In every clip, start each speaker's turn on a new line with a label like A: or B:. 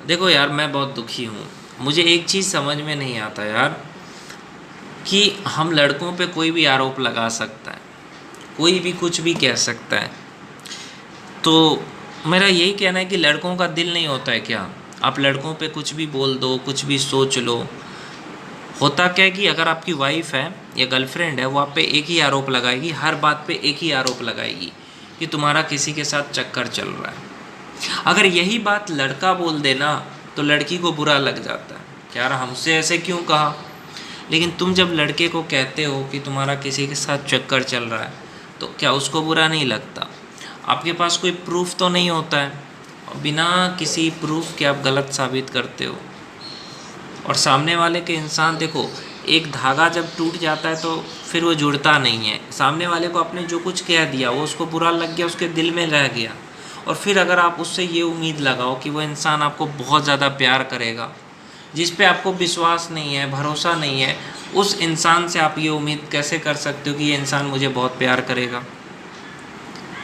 A: देखो यार, मैं बहुत दुखी हूँ। मुझे एक चीज़ समझ में नहीं आता यार, कि हम लड़कों पे कोई भी आरोप लगा सकता है, कोई भी कुछ भी कह सकता है। तो मेरा यही कहना है कि लड़कों का दिल नहीं होता है क्या? आप लड़कों पे कुछ भी बोल दो, कुछ भी सोच लो। होता क्या है कि अगर आपकी वाइफ है या गर्लफ्रेंड है, वो आप पे एक ही आरोप लगाएगी, हर बात पे एक ही आरोप लगाएगी कि तुम्हारा किसी के साथ चक्कर चल रहा है। अगर यही बात लड़का बोल देना तो लड़की को बुरा लग जाता है कि यार हमसे ऐसे क्यों कहा। लेकिन तुम जब लड़के को कहते हो कि तुम्हारा किसी के साथ चक्कर चल रहा है, तो क्या उसको बुरा नहीं लगता? आपके पास कोई प्रूफ तो नहीं होता है, और बिना किसी प्रूफ के आप गलत साबित करते हो। और सामने वाले के इंसान देखो, एक धागा जब टूट जाता है तो फिर वो जुड़ता नहीं है। सामने वाले को आपने जो कुछ कह दिया वो उसको बुरा लग गया, उसके दिल में रह गया। और फिर अगर आप उससे ये उम्मीद लगाओ कि वो इंसान आपको बहुत ज़्यादा प्यार करेगा, जिस पे आपको विश्वास नहीं है, भरोसा नहीं है, उस इंसान से आप ये उम्मीद कैसे कर सकते हो कि ये इंसान मुझे बहुत प्यार करेगा?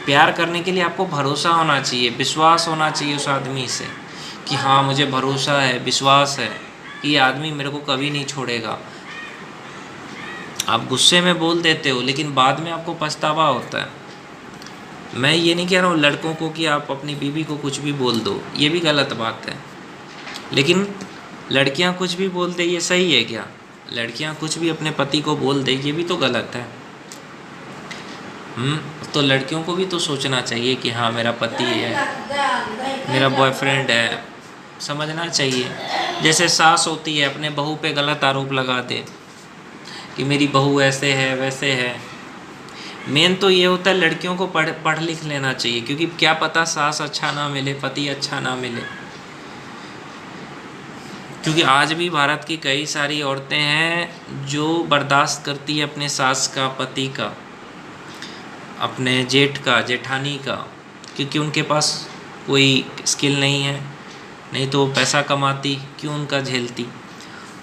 A: प्यार करने के लिए आपको भरोसा होना चाहिए, विश्वास होना चाहिए उस आदमी से, कि हाँ मुझे भरोसा है, विश्वास है कि ये आदमी मेरे को कभी नहीं छोड़ेगा। आप गुस्से में बोल देते हो, लेकिन बाद में आपको पछतावा होता है। मैं ये नहीं कह रहा हूँ लड़कों को कि आप अपनी बीवी को कुछ भी बोल दो, ये भी गलत बात है। लेकिन लड़कियाँ कुछ भी बोल दे, ये सही है क्या? लड़कियाँ कुछ भी अपने पति को बोल दे, ये भी तो गलत है। तो लड़कियों को भी तो सोचना चाहिए कि हाँ मेरा पति है, मेरा बॉयफ्रेंड है, समझना चाहिए। जैसे सास होती है, अपने बहू पे गलत आरोप लगा दे कि मेरी बहू ऐसे है वैसे है। मेन तो ये होता है लड़कियों को पढ़ पढ़ लिख लेना चाहिए, क्योंकि क्या पता सास अच्छा ना मिले, पति अच्छा ना मिले। क्योंकि आज भी भारत की कई सारी औरतें हैं जो बर्दाश्त करती है अपने सास का, पति का, अपने जेठ का, जेठानी का, क्योंकि उनके पास कोई स्किल नहीं है। नहीं तो वो पैसा कमाती, क्यों उनका झेलती?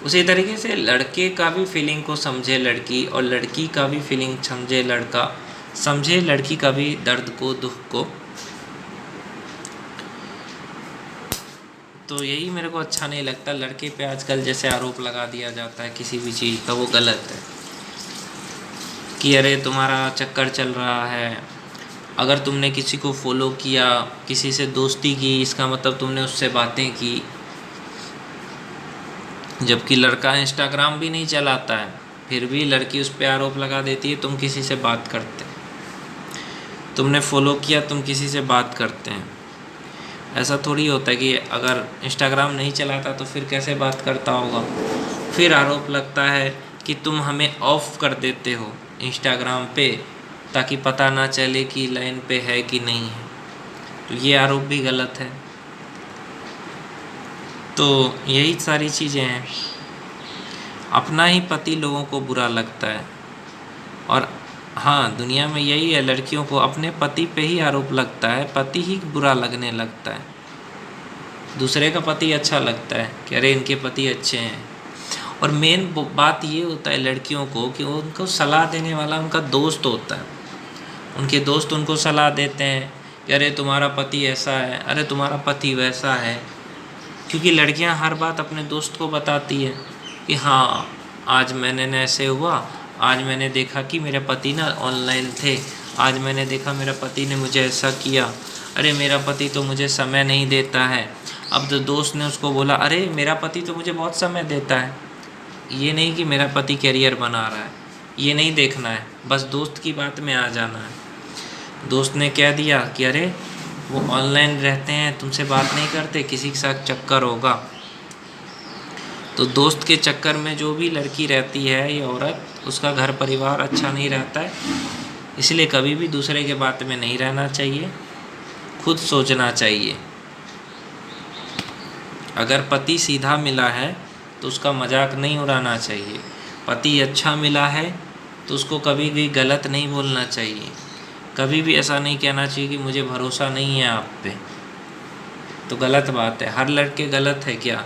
A: उसी तरीके से लड़के का भी फीलिंग को समझे लड़की, और लड़की का भी फीलिंग समझे लड़का, समझे लड़की का भी दर्द को, दुख को। तो यही मेरे को अच्छा नहीं लगता। लड़के पे आजकल जैसे आरोप लगा दिया जाता है किसी भी चीज़ का, वो गलत है। कि अरे तुम्हारा चक्कर चल रहा है, अगर तुमने किसी को फॉलो किया, किसी से दोस्ती की, इसका मतलब तुमने उससे बातें की। जबकि लड़का इंस्टाग्राम भी नहीं चलाता है, फिर भी लड़की उस पर आरोप लगा देती है तुम किसी से बात करते हैं, तुमने फॉलो किया, तुम किसी से बात करते हैं। ऐसा थोड़ी होता है कि अगर इंस्टाग्राम नहीं चलाता तो फिर कैसे बात करता होगा। फिर आरोप लगता है कि तुम हमें ऑफ कर देते हो इंस्टाग्राम पे, ताकि पता ना चले कि लाइन पे है कि नहीं है। तो ये आरोप भी गलत है। तो यही सारी चीज़ें हैं। अपना ही पति लोगों को बुरा लगता है। और हाँ, दुनिया में यही है, लड़कियों को अपने पति पे ही आरोप लगता है, पति ही बुरा लगने लगता है। दूसरे का पति अच्छा लगता है कि अरे इनके पति अच्छे हैं। और मेन बात ये होता है लड़कियों को कि उनको सलाह देने वाला उनका दोस्त होता है। उनके दोस्त उनको सलाह देते हैं कि अरे तुम्हारा पति ऐसा है, अरे तुम्हारा पति वैसा है। क्योंकि लड़कियां हर बात अपने दोस्त को बताती है कि हाँ आज मैंने न ऐसे हुआ, आज मैंने देखा कि मेरे पति ना ऑनलाइन थे, आज मैंने देखा मेरा पति ने मुझे ऐसा किया, अरे मेरा पति तो मुझे समय नहीं देता है। अब तो दोस्त ने उसको बोला अरे मेरा पति तो मुझे बहुत समय देता है। ये नहीं कि मेरा पति करियर बना रहा है, ये नहीं देखना है, बस दोस्त की बात में आ जाना है। दोस्त ने कह दिया कि अरे वो ऑनलाइन रहते हैं, तुमसे बात नहीं करते, किसी के साथ चक्कर होगा। तो दोस्त के चक्कर में जो भी लड़की रहती है या औरत, उसका घर परिवार अच्छा नहीं रहता है। इसलिए कभी भी दूसरे के बात में नहीं रहना चाहिए, खुद सोचना चाहिए। अगर पति सीधा मिला है तो उसका मजाक नहीं उड़ाना चाहिए। पति अच्छा मिला है तो उसको कभी भी गलत नहीं बोलना चाहिए। कभी भी ऐसा नहीं कहना चाहिए कि मुझे भरोसा नहीं है आप पे। तो गलत बात है। हर लड़के गलत है क्या?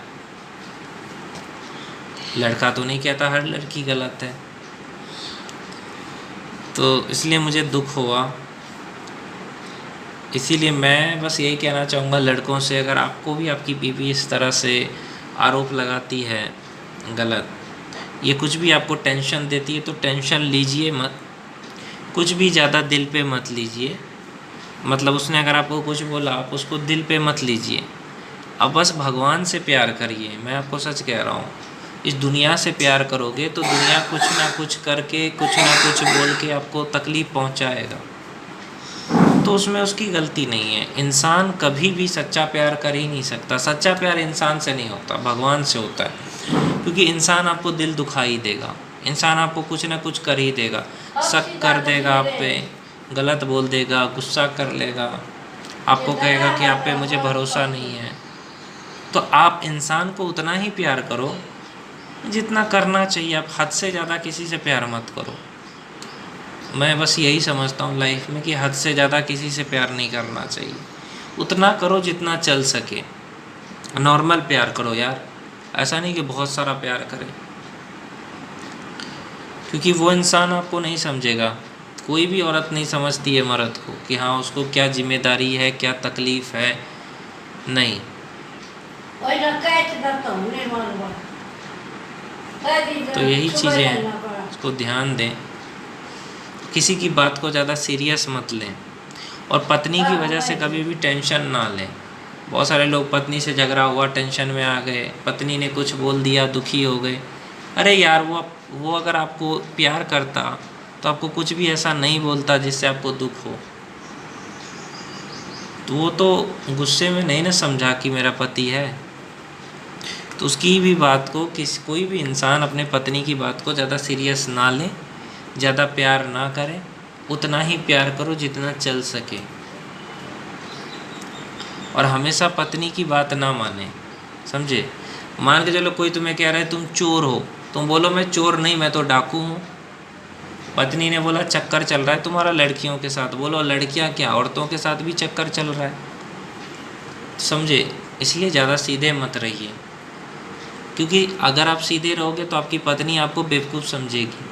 A: लड़का तो नहीं कहता हर लड़की गलत है। तो इसलिए मुझे दुख हुआ इसीलिए मैं बस यही कहना चाहूँगा लड़कों से, अगर आपको भी आपकी बीवी इस तरह से आरोप लगाती है गलत, ये कुछ भी आपको टेंशन देती है, तो टेंशन लीजिए मत, कुछ भी ज़्यादा दिल पे मत लीजिए। मतलब उसने अगर आपको कुछ बोला, आप उसको दिल पे मत लीजिए। अब बस भगवान से प्यार करिए। मैं आपको सच कह रहा हूँ, इस दुनिया से प्यार करोगे तो दुनिया कुछ ना कुछ करके, कुछ ना कुछ बोल के आपको तकलीफ़ पहुँचाएगा, तो उसमें उसकी गलती नहीं है। इंसान कभी भी सच्चा प्यार कर ही नहीं सकता। सच्चा प्यार इंसान से नहीं होता, भगवान से होता है। क्योंकि इंसान आपको दिल दुखा ही देगा, इंसान आपको कुछ ना कुछ कर ही देगा, शक कर देगा आप पे, गलत बोल देगा, गुस्सा कर लेगा, आपको कहेगा कि आप पे मुझे भरोसा नहीं है। तो आप इंसान को उतना ही प्यार करो जितना करना चाहिए। आप हद से ज़्यादा किसी से प्यार मत करो। मैं बस यही समझता हूँ लाइफ में कि हद से ज़्यादा किसी से प्यार नहीं करना चाहिए। उतना करो जितना चल सके, नॉर्मल प्यार करो यार, ऐसा नहीं कि बहुत सारा प्यार करें, क्योंकि वो इंसान आपको नहीं समझेगा। कोई भी औरत नहीं समझती है मर्द को कि हाँ उसको क्या जिम्मेदारी है, क्या तकलीफ़ है, नहीं। तो यही चीज़ें हैं, उसको ध्यान दें, किसी की बात को ज़्यादा सीरियस मत लें, और पत्नी की वजह से कभी भी टेंशन ना लें। बहुत सारे लोग पत्नी से झगड़ा हुआ टेंशन में आ गए, पत्नी ने कुछ बोल दिया दुखी हो गए। अरे यार, वो अगर आपको प्यार करता तो आपको कुछ भी ऐसा नहीं बोलता जिससे आपको दुख हो। तो वो तो गुस्से में नहीं ना समझा कि मेरा पति है। तो उसकी भी बात को कोई भी इंसान अपने पत्नी की बात को ज़्यादा सीरियस ना ले, ज़्यादा प्यार ना करे, उतना ही प्यार करो जितना चल सके। और हमेशा पत्नी की बात ना माने, समझे। मान के चलो कोई तुम्हें कह रहा है तुम चोर हो, तुम बोलो मैं चोर नहीं, मैं तो डाकू हूँ। पत्नी ने बोला चक्कर चल रहा है तुम्हारा लड़कियों के साथ, बोलो लड़कियाँ क्या, औरतों के साथ भी चक्कर चल रहा है, समझे। इसलिए ज़्यादा सीधे मत रहिए, क्योंकि अगर आप सीधे रहोगे तो आपकी पत्नी आपको बेवकूफ़ समझेगी।